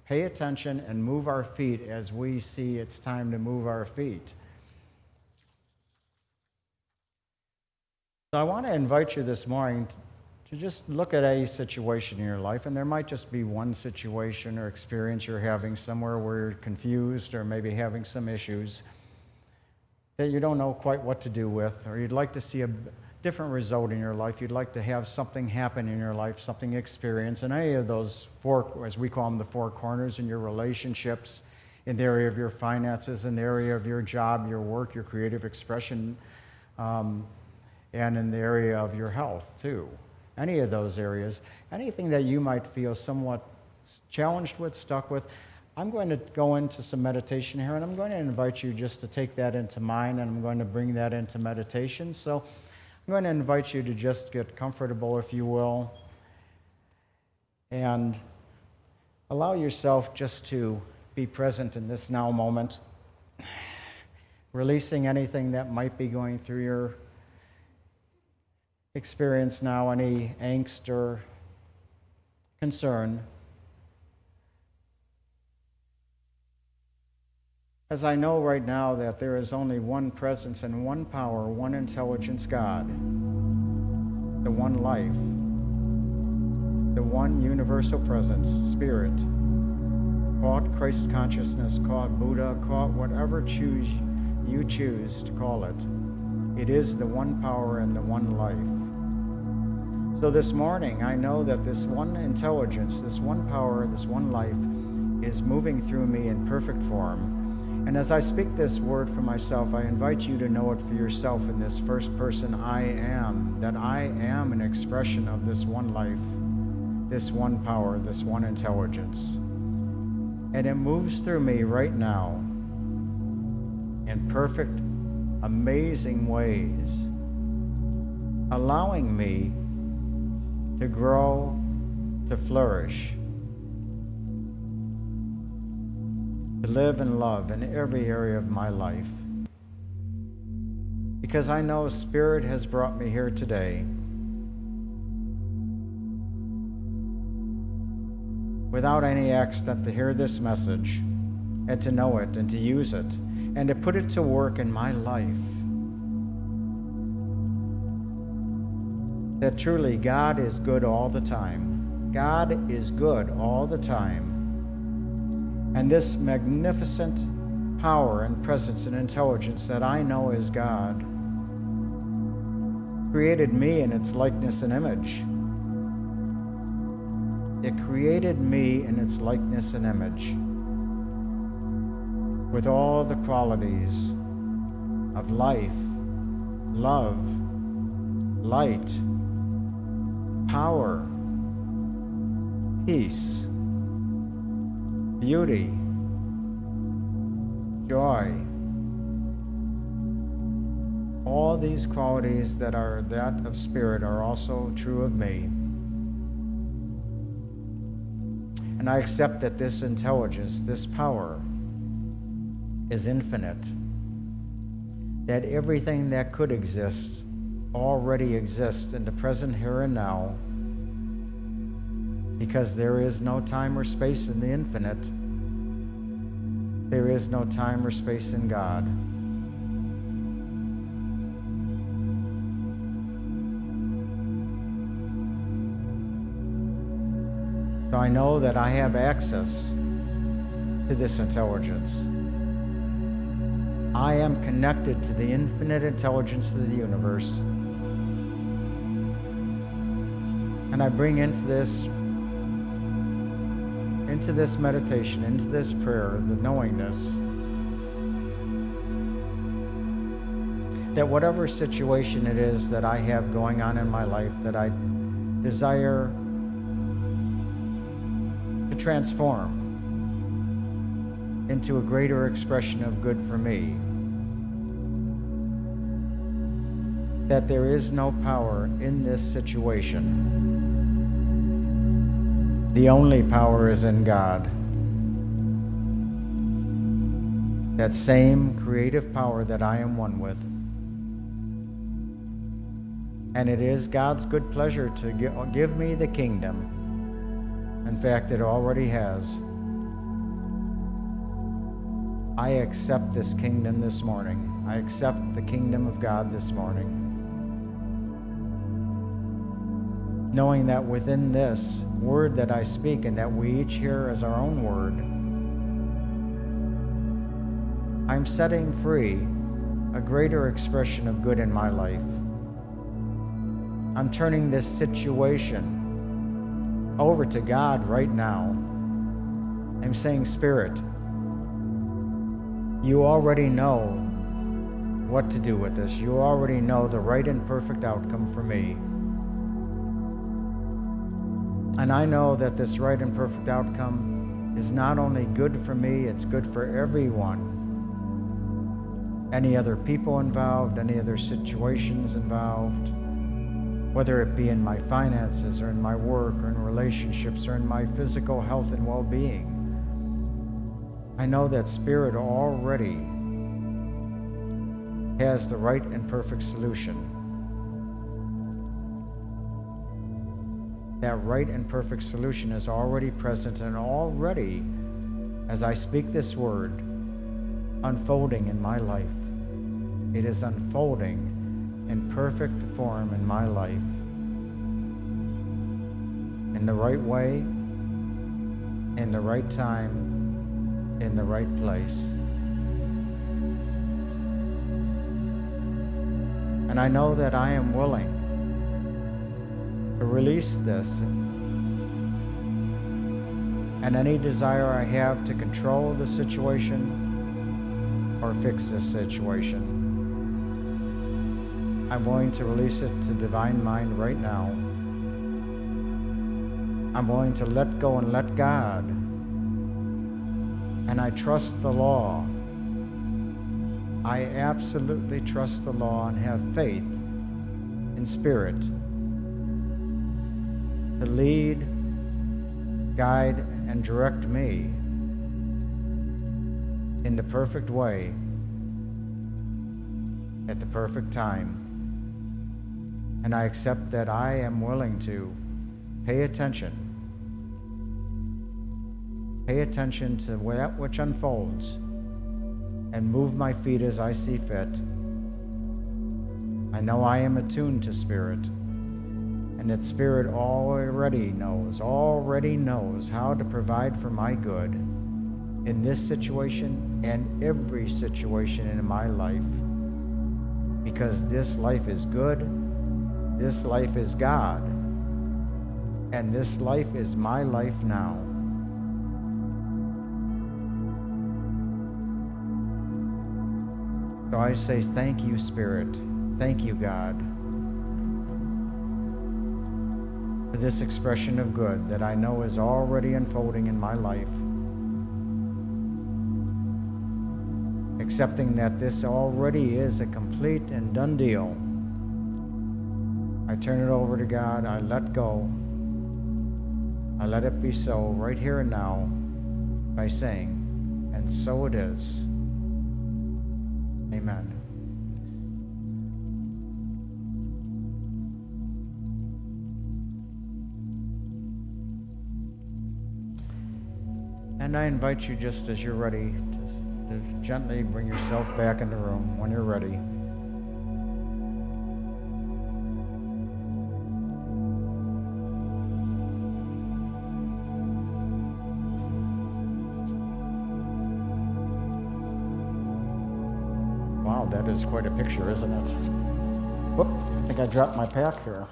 pay attention, and move our feet as we see it's time to move our feet. So I want to invite you this morning to just look at a situation in your life, and there might just be one situation or experience you're having somewhere where you're confused or maybe having some issues that you don't know quite what to do with, or you'd like to see a different result in your life. You'd like to have something happen in your life, something experience, and any of those four, as we call them, the four corners in your relationships, in the area of your finances, in the area of your job, your work, your creative expression, and in the area of your health, too. Any of those areas, anything that you might feel somewhat challenged with, stuck with, I'm going to go into some meditation here, and I'm going to invite you just to take that into mind, and I'm going to bring that into meditation. So I'm going to invite you to just get comfortable, if you will, and allow yourself just to be present in this now moment, releasing anything that might be going through your experience now, any angst or concern. As I know right now that there is only one presence and one power, one intelligence, God, the one life, the one universal presence, Spirit, call it Christ consciousness, call it Buddha, call it whatever you choose to call it. It is the one power and the one life. So this morning, I know that this one intelligence, this one power, this one life is moving through me in perfect form. And as I speak this word for myself, I invite you to know it for yourself in this first person, I am, that I am an expression of this one life, this one power, this one intelligence. And it moves through me right now in perfect, amazing ways. allowing me to grow, to flourish, to live and love in every area of my life. Because I know Spirit has brought me here today without any accident to hear this message and to know it and to use it and to put it to work in my life. That truly God is good all the time. God is good all the time. And this magnificent power and presence and intelligence that I know is God created me in its likeness and image. It created me in its likeness and image with all the qualities of life, love, light, power, peace, beauty, joy. All these qualities that are that of Spirit are also true of me. And I accept that this intelligence, this power, is infinite. That everything that could exist already exists in the present here and now, because there is no time or space in the infinite. There is no time or space in God. So I know that I have access to this intelligence. I am connected to the infinite intelligence of the universe. And I bring into this meditation, into this prayer, the knowingness that whatever situation it is that I have going on in my life that I desire to transform into a greater expression of good for me, that there is no power in this situation. The only power is in God. That same creative power that I am one with. And it is God's good pleasure to give me the kingdom. In fact, it already has. I accept this kingdom this morning. I accept the kingdom of God this morning. Knowing that within this word that I speak and that we each hear as our own word, I'm setting free a greater expression of good in my life. I'm turning this situation over to God right now. I'm saying, Spirit, you already know what to do with this. You already know the right and perfect outcome for me. And I know that this right and perfect outcome is not only good for me, it's good for everyone. Any other people involved, any other situations involved, whether it be in my finances or in my work or in relationships or in my physical health and well-being. I know that Spirit already has the right and perfect solution. That right and perfect solution is already present and already, as I speak this word, unfolding in my life. It is unfolding in perfect form in my life. In the right way, in the right time, in the right place. And I know that I am willing to release this and any desire I have to control the situation or fix this situation. I'm willing to release it to divine mind right now. I'm willing to let go and let God. And I trust the law. I absolutely trust the law and have faith in in spirit to lead, guide, and direct me in the perfect way at the perfect time. And I accept that I am willing to pay attention to that which unfolds and move my feet as I see fit. I know I am attuned to spirit, and that spirit already knows how to provide for my good in this situation and every situation in my life, because this life is good, this life is God, and this life is my life now. So I say, thank you, Spirit. Thank you, God, for this expression of good that I know is already unfolding in my life. Accepting that this already is a complete and done deal. I turn it over to God. I let go. I let it be so right here and now by saying, and so it is. Amen. And I invite you, just as you're ready, to gently bring yourself back in the room when you're ready. Wow, that is quite a picture, isn't it? Whoop, I think I dropped my pack here.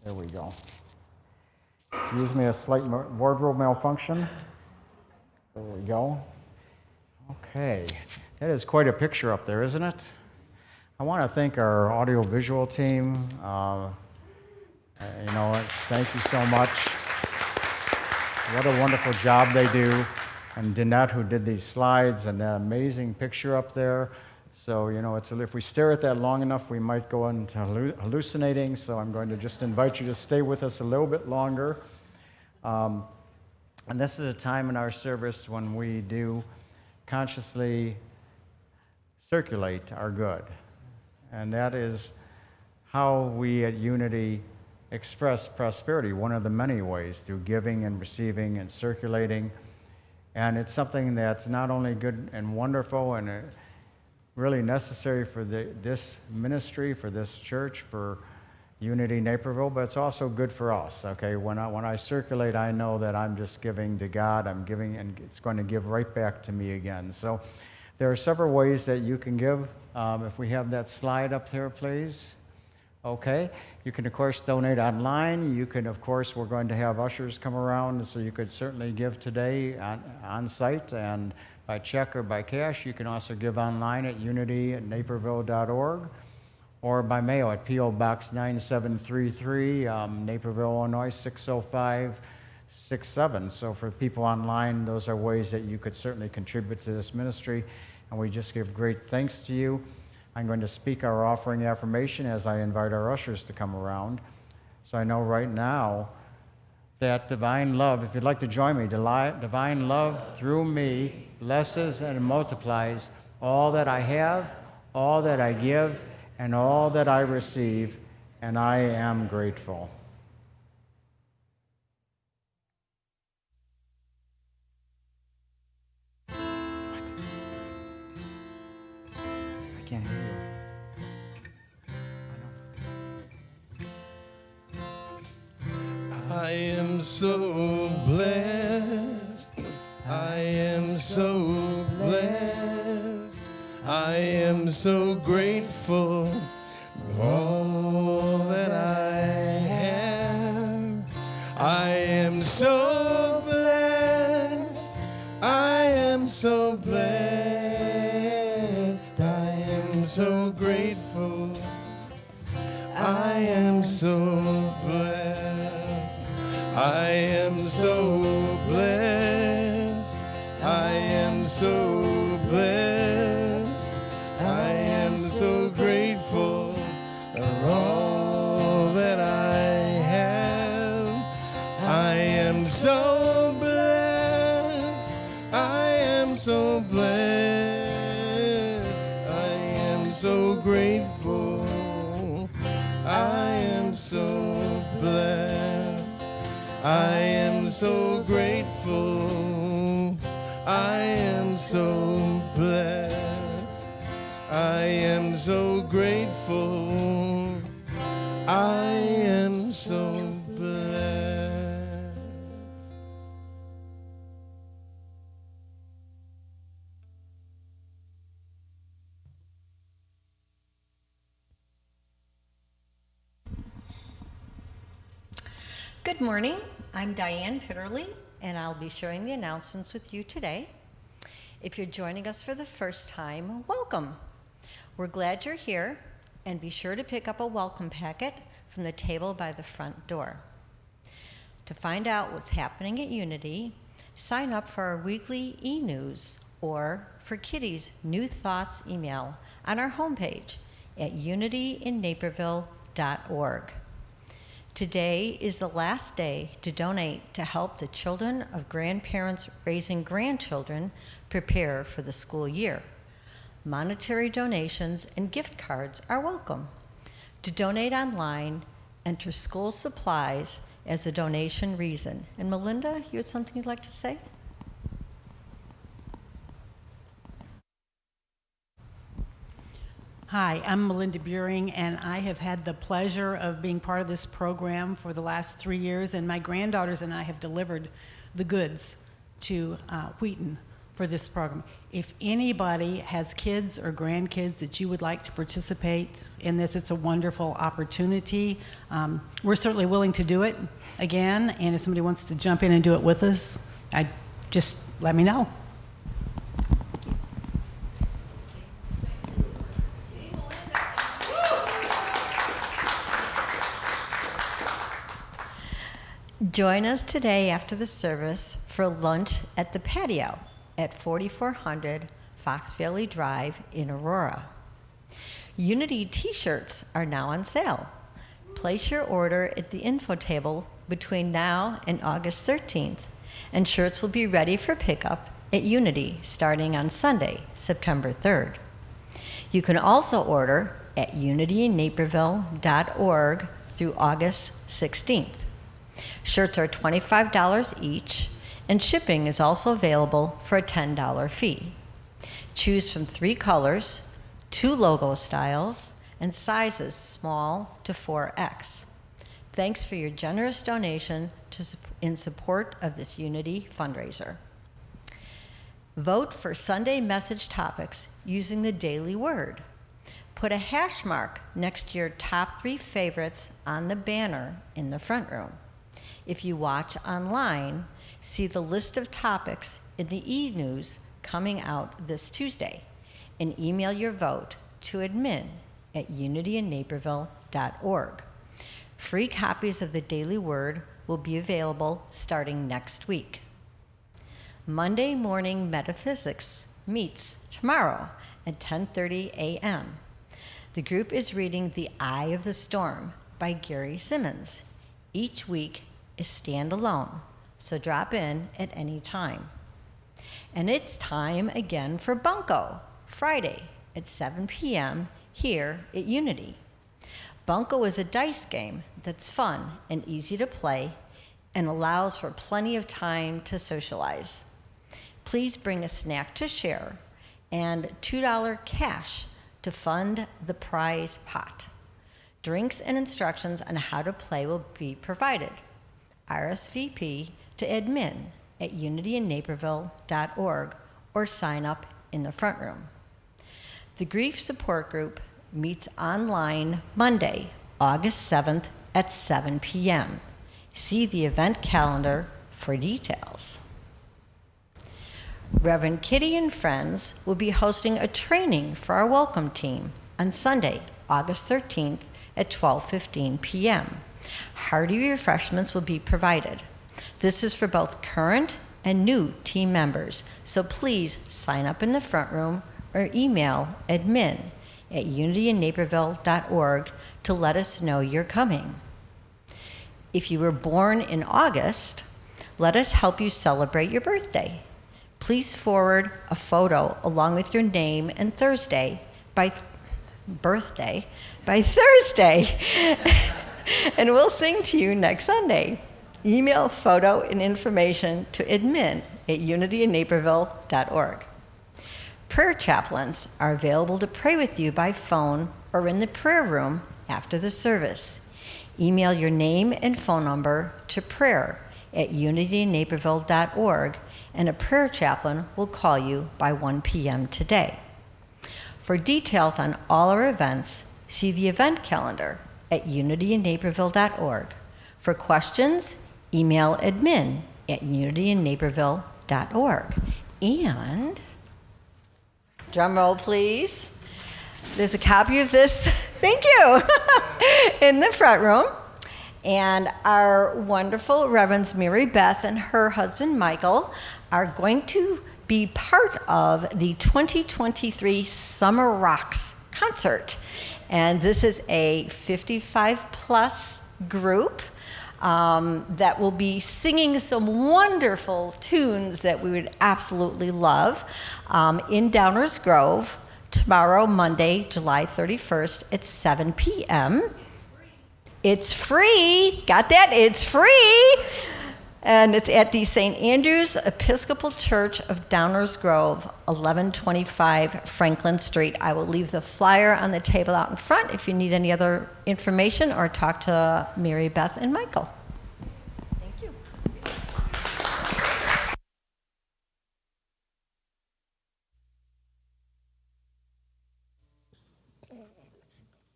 There we go. Excuse me, a slight wardrobe malfunction. There we go. Okay, that is quite a picture up there, isn't it? I want to thank our audio-visual team. Thank you so much. What a wonderful job they do. And Danette, who did these slides, and that amazing picture up there. So, if we stare at that long enough, we might go into hallucinating. So I'm going to just invite you to stay with us a little bit longer. And this is a time in our service when we do consciously circulate our good. And that is how we at Unity express prosperity, one of the many ways, through giving and receiving and circulating. And it's something that's not only good and wonderful and really necessary for this ministry, for this church, for Unity Naperville, but it's also good for us, okay? When I circulate, I know that I'm just giving to God, I'm giving, and it's going to give right back to me again. So there are several ways that you can give. If we have that slide up there, please. Okay, you can, of course, donate online. You can, of course, we're going to have ushers come around, so you could certainly give today on site and by check or by cash. You can also give online at unity@naperville.org. or by mail at P.O. Box 9733, Naperville, Illinois, 60567. So for people online, those are ways that you could certainly contribute to this ministry, and we just give great thanks to you. I'm going to speak our offering affirmation as I invite our ushers to come around. So I know right now that divine love, if you'd like to join me, divine love through me blesses and multiplies all that I have, all that I give, and all that I receive, and I am grateful. What? I can't hear you. I am so blessed. I am so blessed. I am so grateful for all that I have. I am so blessed. I am so blessed. I am so grateful. I am so blessed. I am so blessed. I am so blessed. I am so grateful for all so blessed. I am so grateful. I am so blessed. I am so grateful. I am so blessed. I am so grateful. I am so blessed. Good morning. I'm Diane Pitterly, and I'll be sharing the announcements with you today. If you're joining us for the first time, welcome. We're glad you're here, and be sure to pick up a welcome packet from the table by the front door. To find out what's happening at Unity, sign up for our weekly e-news or for Kity's New Thoughts email on our homepage at unityinnaperville.org. Today is the last day to donate to help the children of grandparents raising grandchildren prepare for the school year. Monetary donations and gift cards are welcome. To donate online, enter school supplies as the donation reason. And Melinda, you had something you'd like to say? Hi, I'm Melinda Buring, and I have had the pleasure of being part of this program for the last 3 years, and my granddaughters and I have delivered the goods to Wheaton for this program. If anybody has kids or grandkids that you would like to participate in this, it's a wonderful opportunity. We're certainly willing to do it again, and if somebody wants to jump in and do it with us, just let me know. Join us today after the service for lunch at the patio at 4400 Fox Valley Drive in Aurora. Unity t-shirts are now on sale. Place your order at the info table between now and August 13th, and shirts will be ready for pickup at Unity starting on Sunday, September 3rd. You can also order at unityinnaperville.org through August 16th. Shirts are $25 each, and shipping is also available for a $10 fee. Choose from 3 colors, 2 logo styles, and sizes small to 4X. Thanks for your generous donation in support of this Unity fundraiser. Vote for Sunday message topics using the Daily Word. Put a hash mark next to your top 3 favorites on the banner in the front room. If you watch online, see the list of topics in the e-news coming out this Tuesday, and email your vote to admin@unityinnaperville.org. Free copies of the Daily Word will be available starting next week. Monday Morning Metaphysics meets tomorrow at 10:30 a.m. The group is reading The Eye of the Storm by Gary Simmons. Each week is standalone, so drop in at any time. And it's time again for Bunko, Friday at 7 p.m. here at Unity. Bunko is a dice game that's fun and easy to play and allows for plenty of time to socialize. Please bring a snack to share and $2 cash to fund the prize pot. Drinks and instructions on how to play will be provided. RSVP to admin@unityinnaperville.org or sign up in the front room. The Grief Support Group meets online Monday, August 7th at 7 p.m. See the event calendar for details. Reverend Kity and friends will be hosting a training for our welcome team on Sunday, August 13th at 12:15 p.m. Hearty refreshments will be provided. This is for both current and new team members, so please sign up in the front room or email admin@unityinnaperville.org to let us know you're coming. If you were born in August, let us help you celebrate your birthday. Please forward a photo along with your name and birthday by Thursday, and we'll sing to you next Sunday. Email photo and information to admin@unityinnaperville.org. Prayer chaplains are available to pray with you by phone or in the prayer room after the service. Email your name and phone number to prayer@unityinnaperville.org, and a prayer chaplain will call you by 1 p.m. today. For details on all our events, see the event calendar at unityinnaperville.org. For questions, email admin@unityinnaperville.org. And, drum roll please, there's a copy of this, thank you, in the front room. And our wonderful Reverends Mary Beth and her husband Michael are going to be part of the 2023 Summer Rocks concert. And this is a 55-plus group that will be singing some wonderful tunes that we would absolutely love in Downers Grove tomorrow, Monday, July 31st at 7 p.m. It's free. Got that? It's free. And it's at the St. Andrew's Episcopal Church of Downers Grove, 1125 Franklin Street. I will leave the flyer on the table out in front if you need any other information or talk to Mary Beth and Michael. Thank you.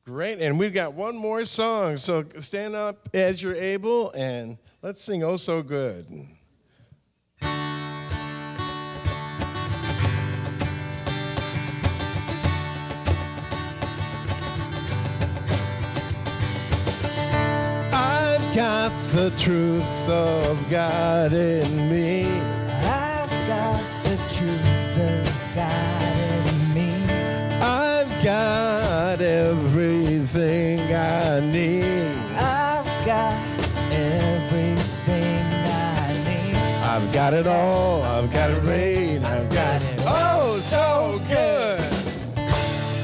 Great, and we've got one more song, so stand up as you're able, and let's sing Oh So Good. I've got the truth of God in me. I've got the truth of God in me. I've got everything I need. I've got everything I need. I've got it all, I've got it made, I've got it oh so good.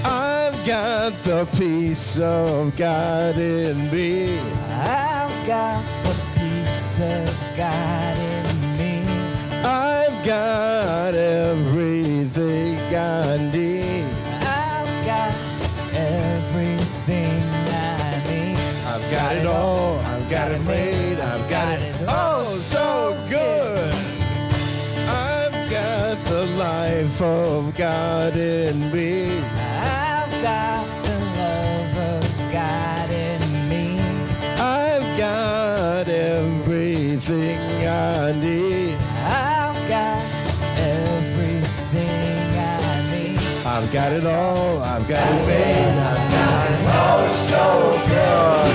I've got the peace of God in me. I've got the peace of God in me. I've got everything I need. I've got everything I need. I've got it all, I've got it made, I've got it oh so good. I've got the life of God in me. I've got the love of God in me. I've got everything I need. I've got everything I need. I've got it all, I've got it made, I've got it oh so good.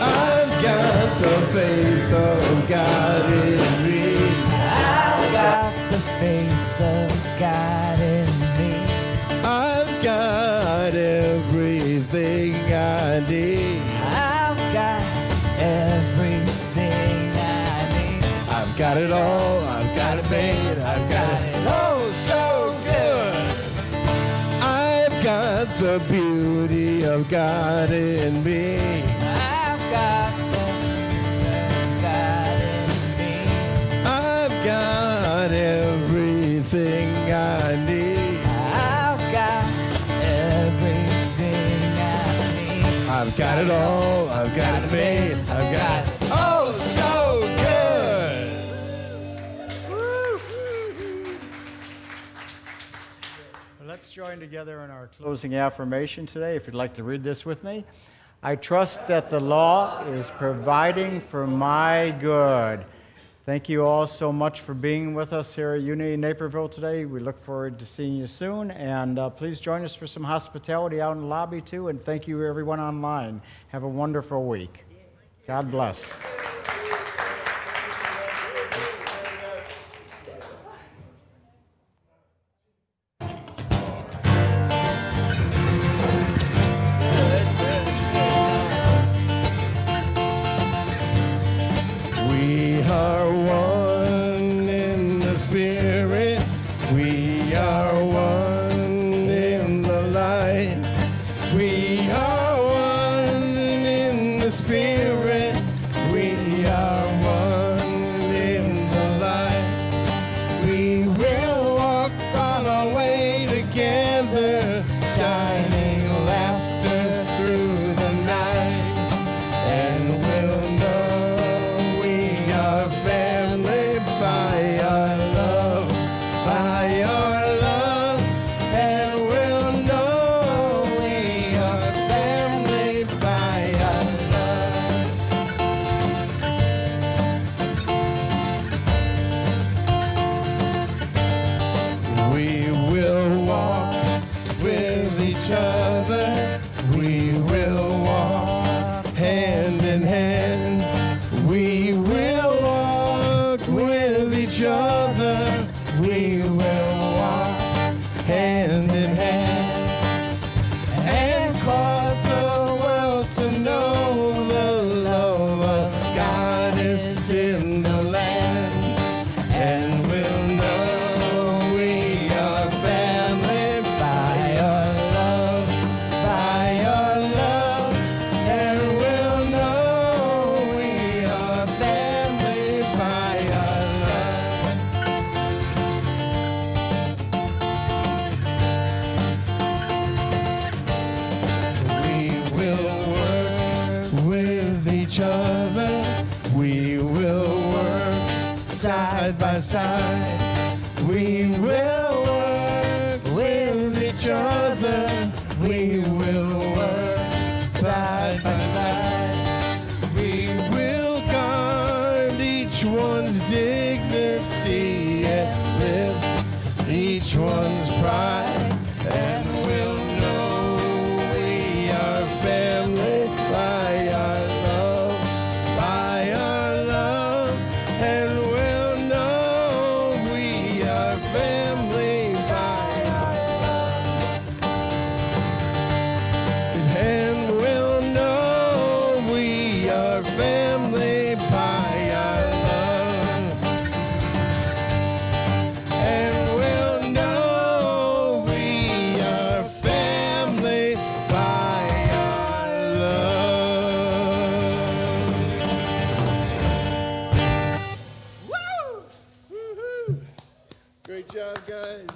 I've got the faith of God in me. I've got the faith of God in me. I've got everything I need. I've got everything I need. I've got it all, I've got it made, I've got it oh so good. I've got the beauty of God in me. I've got the faith of God in me. I've got everything I need. I've got everything I need. I've got it all, I've got it made, I've got it oh so good. Let's join together in our closing affirmation today. If you'd like to read this with me. I trust that the law is providing for my good. Thank you all so much for being with us here at Unity Naperville today. We look forward to seeing you soon. And please join us for some hospitality out in the lobby too. And thank you everyone online. Have a wonderful week. God bless. We are one in the Spirit. We are one in the light. We are one in the spirit. We are one in the light. We will walk on our way together, shining laughter through the night. And we'll know we are family by our love, by our love. And we'll know we are family by our love. We will walk with each other. We will walk hand in hand. We will walk with each other. We will walk hand in hand and cause the world to know the love of God is in the land. And we'll know we are family by our love, by our love. And we'll know we are family by our love. We will work with each other. We will work side by side. We will work with each other. We will work side by side. We will guard each one's dignity and lift each one's pride. And we'll know we are family by our love, by our love. And we'll know we are family by our love. And we'll know we are family by our love. And we'll know we are family by our love. Woo! Woo-hoo! Great job, guys.